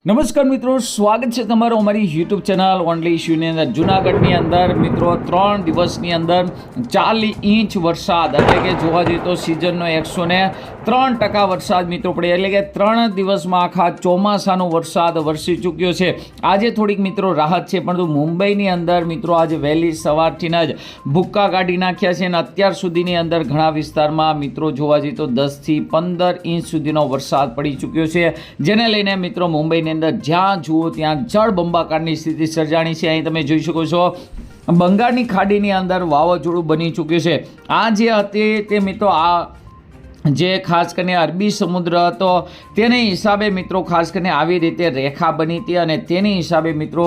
નમસ્કાર મિત્રો, સ્વાગત છે તમારું અમારી યુટ્યુબ ચેનલ ઓનલી ઇશ્યુની અંદર। જૂનાગઢની અંદર મિત્રો 3 દિવસની અંદર 40 ઇંચ વરસાદ, એટલે કે જોવા જઈએ તો સિઝનનો 103% વરસાદ મિત્રો પડે, એટલે કે 3 દિવસમાં આખા ચોમાસાનો વરસાદ વરસી ચૂક્યો છે। આજે થોડીક મિત્રો રાહત છે, પરંતુ મુંબઈની અંદર મિત્રો આજે વહેલી સવારથી જ ભૂક્કા કાઢી નાખ્યા છે અને અત્યાર સુધીની અંદર ઘણા વિસ્તારમાં મિત્રો જોવા જઈએ તો 10 થી 15 ઇંચ સુધીનો વરસાદ પડી ચૂક્યો છે, જેને લઈને મિત્રો મુંબઈની અંદર જ્યાં જુઓ ત્યાં જળબંબાકારની સ્થિતિ સર્જાણી છે। અહીં તમે જોઈ શકો છો બંગાળની ખાડીની અંદર વાવાઝોડું બની ચૂક્યું છે। આ જે હતી તે મિત્રો આ જે ખાસ કરીને અરબી સમુદ્ર હતો તેની હિસાબે મિત્રો ખાસ કરીને આવી રીતે રેખા બની હતી અને તેની હિસાબે મિત્રો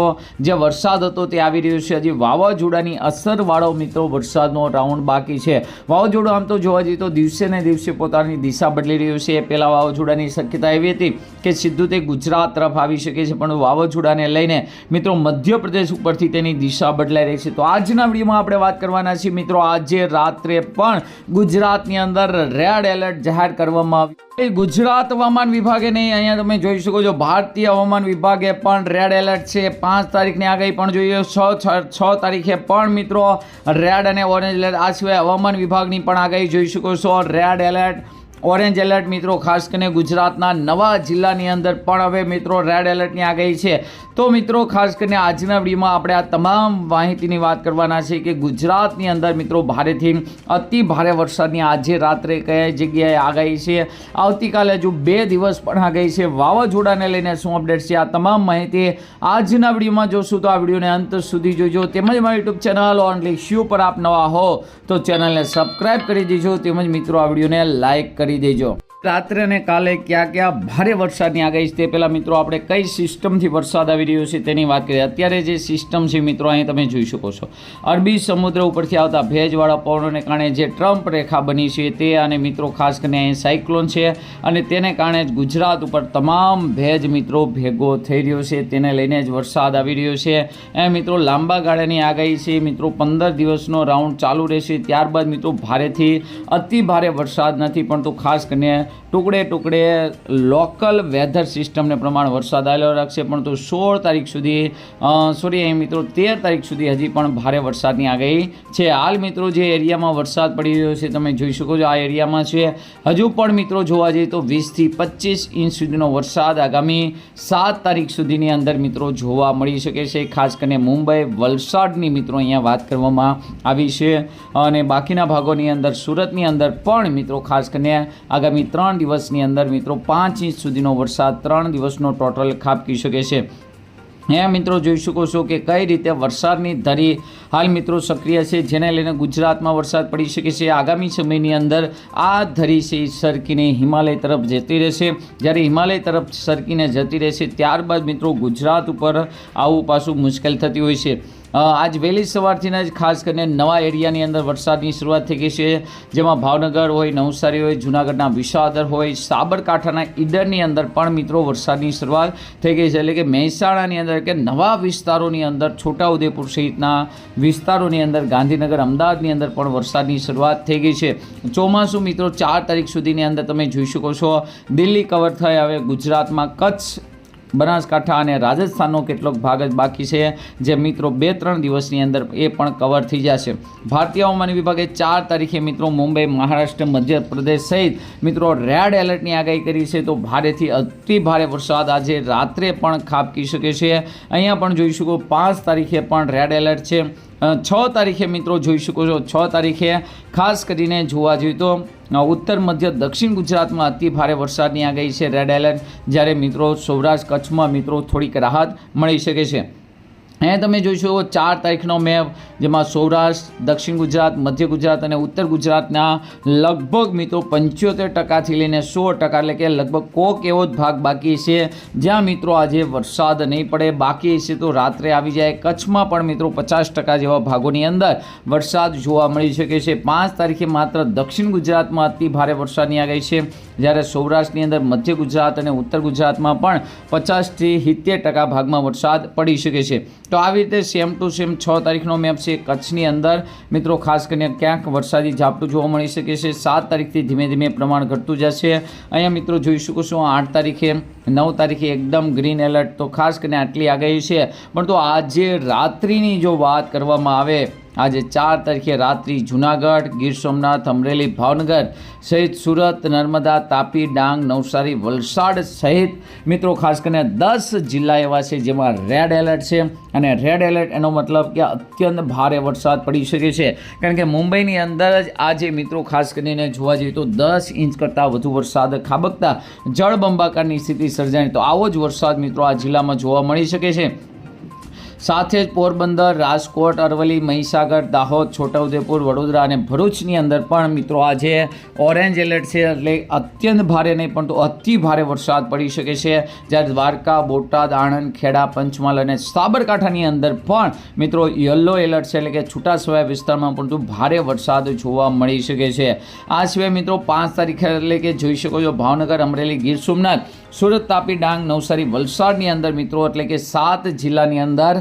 જે વરસાદ હતો તે આવી રહ્યો છે। હજી વાવાઝોડાની અસરવાળો મિત્રો વરસાદનો રાઉન્ડ બાકી છે। વાવાઝોડું આમ તો જોવા જઈએ તો દિવસે ને દિવસે પોતાની દિશા બદલી રહ્યું છે। પહેલાં વાવાઝોડાની શક્યતા એવી હતી કે સીધું તે ગુજરાત તરફ આવી શકે છે, પણ વાવાઝોડાને લઈને મિત્રો મધ્યપ્રદેશ ઉપરથી તેની દિશા બદલાઈ રહી છે। તો આજના વિડીયોમાં આપણે વાત કરવાના છીએ મિત્રો, આજે રાત્રે પણ ગુજરાતની અંદર રેડ એલર્ટ જાહેર કરવામાં આવ્યું। ગુજરાત હવામાન વિભાગે નહીં, અહીંયા તમે જોઈ શકો છો ભારતીય હવામાન વિભાગે પણ રેડ એલર્ટ છે। 5 તારીખની આગાહી પણ જોઈએ, 6 તારીખે પણ મિત્રો રેડ અને ઓરેન્જ એલર્ટ। આ સિવાય હવામાન વિભાગની પણ આગાહી જોઈ શકો છો, રેડ એલર્ટ, ઓરેન્જ એલર્ટ મિત્રો ખાસ કરીને ગુજરાતના નવા જિલ્લાની અંદર પણ હવે મિત્રો રેડ એલર્ટની આગાહી છે। તો મિત્રો ખાસ કરીને આજના વિડીયોમાં આપણે આ તમામ માહિતીની વાત કરવાના છે કે ગુજરાતની અંદર મિત્રો ભારેથી અતિ ભારે વરસાદની આજે રાત્રે કઈ જગ્યાએ આગાહી છે, આવતીકાલે હજુ 2 દિવસ પણ આગાહી છે, વાવાઝોડાને લઈને શું અપડેટ છે, આ તમામ માહિતી આજના વિડીયોમાં જોશું। તો આ વિડીયોને અંત સુધી જોજો, તેમજ મારી યુટ્યુબ ચેનલ ઓનલી ઇશ્યુ પર આપ નવા હો તો ચેનલને સબસ્ક્રાઈબ કરી દેજો, તેમજ મિત્રો આ વિડીયોને લાઈક કરી દેજો। રાત્રે અને કાલે ક્યાં ભારે વરસાદની આગાહી છે તે પહેલાં મિત્રો આપણે કઈ સિસ્ટમથી વરસાદ આવી રહ્યો છે તેની વાત કરીએ। અત્યારે જે સિસ્ટમ છે મિત્રો અહીં તમે જોઈ શકો છો, અરબી સમુદ્ર ઉપરથી આવતા ભેજવાળા પવનોને કારણે જે ટ્રમ્પ રેખા બની છે તે, અને મિત્રો ખાસ કરીને અહીં સાયક્લોન છે અને તેને કારણે જ ગુજરાત ઉપર તમામ ભેજ મિત્રો ભેગો થઈ રહ્યો છે, તેને લઈને જ વરસાદ આવી રહ્યો છે। એ મિત્રો લાંબા ગાળાની આગાહી છે મિત્રો, 15 દિવસનો રાઉન્ડ ચાલુ રહેશે, ત્યારબાદ મિત્રો ભારેથી અતિ ભારે વરસાદ નથી, પરંતુ ખાસ કરીને ટુકડે લોકલ વેધર સિસ્ટમને પ્રમાણે વરસાદ આવેલો રાખશે, પરંતુ 16 તારીખ સુધી અહીં મિત્રો 13 તારીખ સુધી હજી પણ ભારે વરસાદની આગાહી છે। હાલ મિત્રો જે એરિયામાં વરસાદ પડી રહ્યો છે તમે જોઈ શકો છો, આ એરિયામાં છે હજુ પણ મિત્રો જોવા જઈએ તો 20 થી 25 ઇંચ સુધીનો વરસાદ આગામી 7 તારીખ સુધીની અંદર મિત્રો જોવા મળી શકે છે। ખાસ કરીને મુંબઈ, વલસાડની મિત્રો અહીંયા વાત કરવામાં આવી છે, અને બાકીના ભાગોની અંદર સુરતની અંદર પણ મિત્રો ખાસ કરીને આગામી 3 દિવસની અંદર મિત્રો 5 ઇંચ સુધીનો વરસાદ 3 દિવસનો ટોટલ ખાબકી શકે છે। અહીંયા મિત્રો જોઈ શકો છો કે કઈ રીતે વરસાદની ધરી હાલ મિત્રો સક્રિય છે, જેને લઈને ગુજરાતમાં વરસાદ પડી શકે છે। આગામી સમયની અંદર આ ધરી છે સરકીને હિમાલય તરફ જતી રહેશે, જ્યારે હિમાલય તરફ સરકીને જતી રહેશે ત્યારબાદ મિત્રો ગુજરાત ઉપર આવવું પાછું મુશ્કેલ થતી હોય છે। આજ વહેલી સવારથી જ ખાસ કરીને નવા એરિયાની અંદર વરસાદની શરૂઆત થઈ ગઈ છે, જેમાં ભાવનગર હોય, નવસારી હોય, જૂનાગઢના વિસાવદર હોય, સાબરકાંઠાના ઈડરની અંદર પણ મિત્રો વરસાદની શરૂઆત થઈ ગઈ છે, એટલે કે મહેસાણાની અંદર કે નવા વિસ્તારોની અંદર, છોટાઉદેપુર સહિતના વિસ્તારોની અંદર, ગાંધીનગર, અમદાવાદની અંદર પણ વરસાદની શરૂઆત થઈ ગઈ છે। ચોમાસું મિત્રો 4 તારીખ સુધીની અંદર તમે જોઈ શકો છો દિલ્હી કવર થઈ, હવે ગુજરાતમાં કચ્છ, બનાસકાંઠા અને રાજસ્થાનનો કેટલોક ભાગ જ બાકી છે, જે મિત્રો 2-3 દિવસની અંદર એ પણ કવર થઈ જશે। ભારતીય હવામાન વિભાગે 4 તારીખે મિત્રો મુંબઈ, મહારાષ્ટ્ર, મધ્યપ્રદેશ સહિત મિત્રો રેડ એલર્ટની આગાહી કરી છે, તો ભારેથી અતિ ભારે વરસાદ આજે રાત્રે પણ ખાબકી શકે છે। અહીંયા પણ જોઈ શકો 5 તારીખે પણ રેડ એલર્ટ છે, 6 તારીખે મિત્રો જોઈ શકો છો 6 તારીખે ખાસ કરીને જોવા જોઈએ તો ઉત્તર મધ્ય દક્ષિણ ગુજરાતમાં અતિ ભારે વરસાદની આગાહી છે, રેડ એલર્ટ, જ્યારે મિત્રો સૌરાષ્ટ્ર કચ્છમાં મિત્રો થોડીક રાહત મળી શકે છે। અહીંયા તમે જોઈ શકો 4 તારીખનો મેપ, જેમાં સૌરાષ્ટ્ર, દક્ષિણ ગુજરાત, મધ્ય ગુજરાત અને ઉત્તર ગુજરાતના લગભગ મિત્રો 75% લઈને 100%, એટલે કે લગભગ કોક એવો જ ભાગ બાકી છે જ્યાં મિત્રો આજે વરસાદ નહીં પડે, બાકી છે તો રાત્રે આવી જાય। કચ્છમાં પણ મિત્રો 50% જેવા ભાગોની અંદર વરસાદ જોવા મળી શકે છે। 5 તારીખે માત્ર દક્ષિણ ગુજરાતમાં અતિ ભારે વરસાદની આગાહી છે, જ્યારે સૌરાષ્ટ્રની અંદર, મધ્ય ગુજરાત અને ઉત્તર ગુજરાતમાં પણ 50 થી 70% ભાગમાં વરસાદ પડી શકે છે। તો આવી રીતે સેમ ટુ સેમ 6 તારીખનો મેપ છે કચ્છની અંદર મિત્રો ખાસ કરીને ક્યાંક વરસાદી ઝાપટું જોવા મળી શકે છે. 7 તારીખથી ધીમે ધીમે પ્રમાણ ઘટતું જશે. અહીંયા મિત્રો જોઈ શકો છો 8 તારીખે 9 તારીખે એકદમ ગ્રીન એલર્ટ. તો ખાસ કરીને આટલી આગાહી છે. પણ તો આજે રાત્રિની જો વાત કરવામાં આવે, આજે 4 તારીખે રાત્રિ જૂનાગઢ, ગીર સોમનાથ, અમરેલી, ભાવનગર સહિત સુરત, નર્મદા, તાપી, ડાંગ, નવસારી, વલસાડ સહિત મિત્રો ખાસ કરીને 10 જિલ્લા એવા છે જેમાં રેડ એલર્ટ છે. અને રેડ એલર્ટ એનો મતલબ કે અત્યંત ભારે વરસાદ પડી શકે છે. કારણ કે મુંબઈની અંદર જ આજે મિત્રો ખાસ કરીને જોવા જઈએ તો 10 ઇંચ કરતાં વધુ વરસાદ ખાબકતા જળબંબાકારની સ્થિતિ સર્જાણી. તો આવો જ વરસાદ મિત્રો આ જિલ્લામાં જોવા મળી શકે છે. સાથે જ પોરબંદર, રાજકોટ, અરવલ્લી, મહીસાગર, દાહોદ, છોટાઉદેપુર, વડોદરા અને ભરૂચની અંદર પણ મિત્રો આજે ઓરેન્જ એલર્ટ છે. એટલે અત્યંત ભારે નહીં પણ તો અતિ ભારે વરસાદ પડી શકે છે. જ્યારે દ્વારકા, બોટાદ, આણંદ, ખેડા, પંચમહાલ અને સાબરકાંઠાની અંદર પણ મિત્રો યલો એલર્ટ છે. એટલે કે છૂટાછવાયા વિસ્તારમાં પણ ભારે વરસાદ જોવા મળી શકે છે. આ સિવાય મિત્રો 5 તારીખે એટલે કે જોઈ શકો છો ભાવનગર, અમરેલી, ગીર સોમનાથ, સુરત, તાપી, ડાંગ, નવસારી, વલસાડની અંદર મિત્રો એટલે કે 7 જિલ્લાની અંદર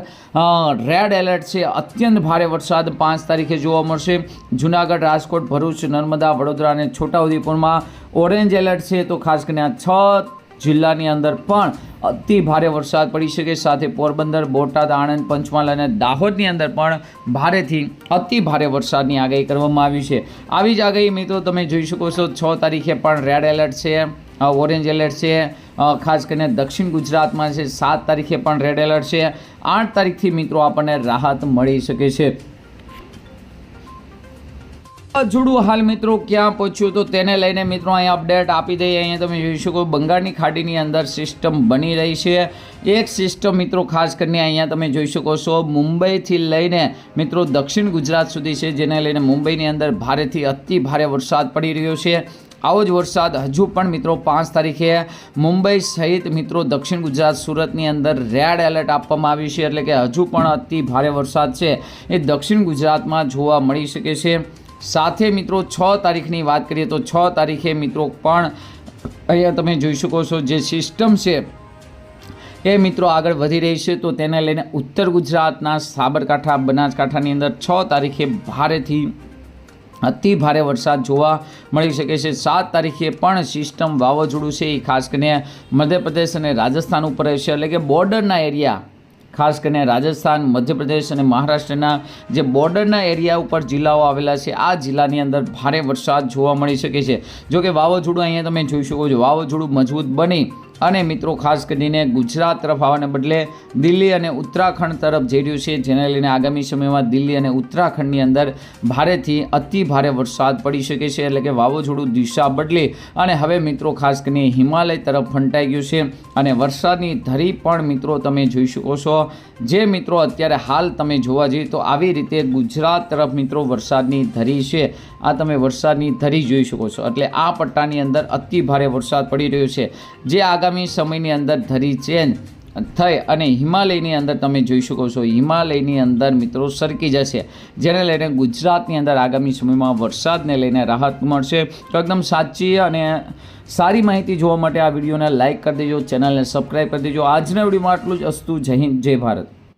રેડ એલર્ટ છે. અત્યંત ભારે વરસાદ 5 તારીખે જોવા મળશે. જૂનાગઢ, રાજકોટ, ભરૂચ, નર્મદા, વડોદરા અને છોટાઉદેપુરમાં ઓરેન્જ એલર્ટ છે. તો ખાસ કરીને આ 6 જિલ્લાની અંદર પણ અતિ ભારે વરસાદ પડી શકે. સાથે પોરબંદર, બોટાદ, આણંદ, પંચમહાલ અને દાહોદની અંદર પણ ભારેથી અતિ ભારે વરસાદની આગાહી કરવામાં આવી છે. આવી જ આગાહી મિત્રો તમે જોઈ શકો છો 6 તારીખે પણ રેડ એલર્ટ છે, ઓરેન્જ એલર્ટ છે. ખાસ કરીને દક્ષિણ ગુજરાતમાં છે. 7 તારીખે પણ રેડ એલર્ટ છે. 8 તારીખથી મિત્રો આપણને રાહત મળી શકે છે. વાવાઝોડું હાલ મિત્રો ક્યાં પહોંચ્યું તો તેને લઈને મિત્રો અહીંયા અપડેટ આપી દઈએ. અહીંયા તમે જોઈ શકો બંગાળની ખાડીની અંદર સિસ્ટમ બની રહી છે. એક સિસ્ટમ મિત્રો ખાસ કરીને અહીંયા તમે જોઈ શકો છો મુંબઈથી લઈને મિત્રો દક્ષિણ ગુજરાત સુધી છે, જેને લઈને મુંબઈની અંદર ભારેથી અતિ ભારે વરસાદ પડી રહ્યો છે. આવો જ વરસાદ હજુ પણ મિત્રો 5 તારીખે મુંબઈ સહિત મિત્રો દક્ષિણ ગુજરાત, સુરતની અંદર રેડ એલર્ટ આપવામાં આવ્યું છે. એટલે કે હજુ પણ અતિ ભારે વરસાદ છે એ દક્ષિણ ગુજરાતમાં જોવા મળી શકે છે. સાથે મિત્રો 6 તારીખની વાત કરીએ તો 6 તારીખે મિત્રો પણ અહીંયા તમે જોઈ શકો છો જે સિસ્ટમ છે એ મિત્રો આગળ વધી રહી છે. તો તેને લઈને ઉત્તર ગુજરાતના સાબરકાંઠા, બનાસકાંઠાની અંદર 6 તારીખે ભારેથી અતિ ભારે વરસાદ જોવા મળી શકે છે. 7 તારીખે પણ સિસ્ટમ વાવાઝોડું છે એ ખાસ કરીને મધ્યપ્રદેશ અને રાજસ્થાન ઉપર રહેશે. એટલે કે બોર્ડરના એરિયા ખાસ કરીને રાજસ્થાન, મધ્યપ્રદેશ અને મહારાષ્ટ્રના જે બોર્ડરના એરિયા ઉપર જિલ્લાઓ આવેલા છે આ જિલ્લાની અંદર ભારે વરસાદ જોવા મળી શકે છે. જો કે વાવાઝોડું અહીંયા તમે જોઈ શકો છો વાવાઝોડું મજબૂત બની અને મિત્રો ખાસ કરીને ગુજરાત તરફ આવવાને બદલે દિલ્હી અને ઉત્તરાખંડ તરફ જઈ રહ્યું છે, જેને લઈને આગામી સમયમાં દિલ્હી અને ઉત્તરાખંડની અંદર ભારેથી અતિ ભારે વરસાદ પડી શકે છે. એટલે કે વાવાઝોડું દિશા બદલી અને હવે મિત્રો ખાસ કરીને હિમાલય તરફ ફંટાઈ ગયું છે. અને વરસાદની ધરી પણ મિત્રો તમે જોઈ શકો છો. જે મિત્રો અત્યારે હાલ તમે જોવા જઈએ તો આવી રીતે ગુજરાત તરફ મિત્રો વરસાદની ધરી છે. આ તમે વરસાદની ધરી જોઈ શકો છો. એટલે આ પટ્ટાની અંદર અતિ ભારે વરસાદ પડી રહ્યો છે, જે આગામી સમયની અંદર ધરી ચેન્જ થઈ અને હિમાલયની અંદર તમે જોઈ શકો છો હિમાલયની અંદર મિત્રો સરકી જશે, જેને લઈને ગુજરાતની અંદર આગામી સમયમાં વરસાદને લઈને રાહત મળશે. તો એકદમ સાચી અને સારી માહિતી જોવા માટે આ વિડીયોને લાઇક કરી દેજો, ચેનલને સબસ્ક્રાઈબ કરી દેજો. આજના વિડીયોમાં આટલું જ. અસ્તુ. જય હિન્દ, જય ભારત.